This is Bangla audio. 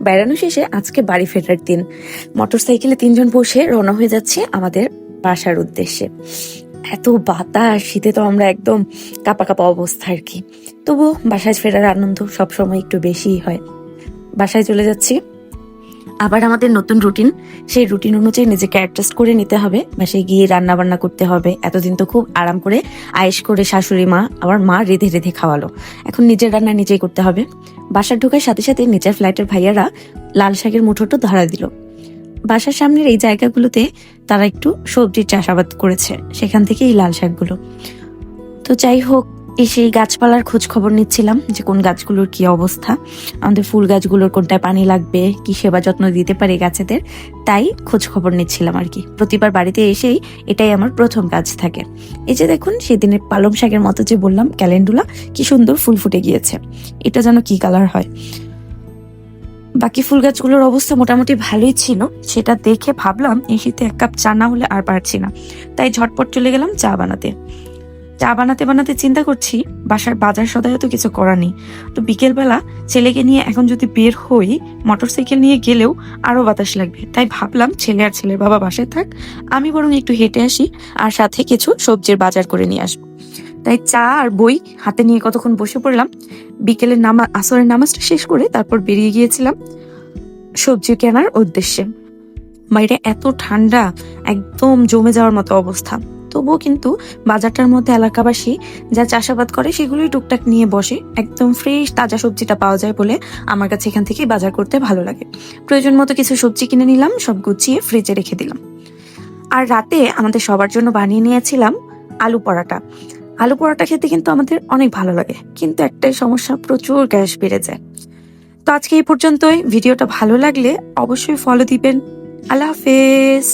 বেড়ানো শেষে আজকে বাড়ি ফেরার দিন। মোটরসাইকেলে 3 জন বসে রওনা হয়ে যাচ্ছে আমাদের বাসার উদ্দেশ্যে। এত বাতাস, শীতে তো আমরা একদম কাঁপা কাঁপা অবস্থা আর কি। তবুও বাসায় ফেরার আনন্দ সবসময় একটু বেশিই হয়। বাসায় চলে যাচ্ছি, আবার আমাদের নতুন রুটিন, সেই রুটিন অনুযায়ী নিজেকে অ্যাডজাস্ট করে নিতে হবে। বাসায় গিয়ে রান্না বান্না করতে হবে। এতদিন তো খুব আরাম করে আয়েশ করে শাশুড়ি মা, আবার মা রেঁধে রেঁধে খাওয়ালো। এখন নিজের রান্না নিজেই করতে হবে। বাসার ঢোকার সাথে সাথে নিচের ফ্ল্যাটের ভাইয়ারা লাল শাকের মুঠোটা ধরা দিল। বাসার সামনের এই জায়গাগুলোতে তারা একটু সবজির চাষাবাদ করেছে, সেখান থেকে এই লাল শাকগুলো। তো যাই হোক, সেই গাছপালার খোঁজ খবর নিচ্ছিলাম যে কোন গাছগুলোর কি অবস্থা, আমাদের ফুল গাছগুলোর কোনটায় পানি লাগবে, কি সেবা যত্ন দিতে পারে গাছেদের, তাই খোঁজ খবর নিচ্ছিলাম আর কি। প্রতিবার বাড়িতে এসেই এটাই আমার প্রথম কাজ থাকে। এই যে দেখুন, সেদিনের পালং শাকের মতো যে বললাম ক্যালেন্ডুলা, কি সুন্দর ফুল ফুটে গিয়েছে। এটা যেন কি কালার হয়। বাকি ফুল গাছগুলোর অবস্থা মোটামুটি ভালোই ছিল। সেটা দেখে ভাবলাম এই শীতে 1 কাপ চা না হলে আর পারছি না, তাই ঝটপট চলে গেলাম চা বানাতে। চা বানাতে বানাতে চিন্তা করছি, বাসার বাজার সদাইও তো কিছু করা নেই। তো বিকেলবেলা ছেলেকে নিয়ে এখন যদি বের হই, মোটরসাইকেল নিয়ে গেলেও আরো বাতাস লাগবে। তাই ভাবলাম ছেলে আর ছেলের বাবা বাসায় থাক, আমি বরং একটু হেঁটে আসি আর সাথে কিছু সবজির বাজার করে নিয়ে আসবো। তাই চা আর বই হাতে নিয়ে কতক্ষণ বসে পড়লাম। বিকেলের আসরের নামাজটা শেষ করে তারপর বেরিয়ে গিয়েছিলাম সবজি কেনার উদ্দেশ্যে। বাইরে এত ঠান্ডা, একদম জমে যাওয়ার মতো অবস্থা। তবুও কিন্তু বাজারটার মধ্যে এলাকাবাসী যা চাষাবাদ করে সেগুলোই টুকটাক নিয়ে বসে। একদম ফ্রেশ তাজা সবজিটা পাওয়া যায় বলে আমার কাছে এখান থেকে বাজার করতে ভালো লাগে। প্রয়োজন মতো কিছু সবজি কিনে নিলাম, সব গুছিয়ে ফ্রিজে রেখে দিলাম। আর রাতে আমাদের সবার জন্য বানিয়ে নিয়েছিলাম আলু পরাটা। আলু পরাটা খেতে কিন্তু আমাদের অনেক ভালো লাগে, কিন্তু একটাই সমস্যা, প্রচুর গ্যাস বেড়ে যায়। তো আজকে এই পর্যন্তই। ভিডিওটা ভালো লাগলে অবশ্যই ফলো দিবেন। আল্লাহ হাফেজ।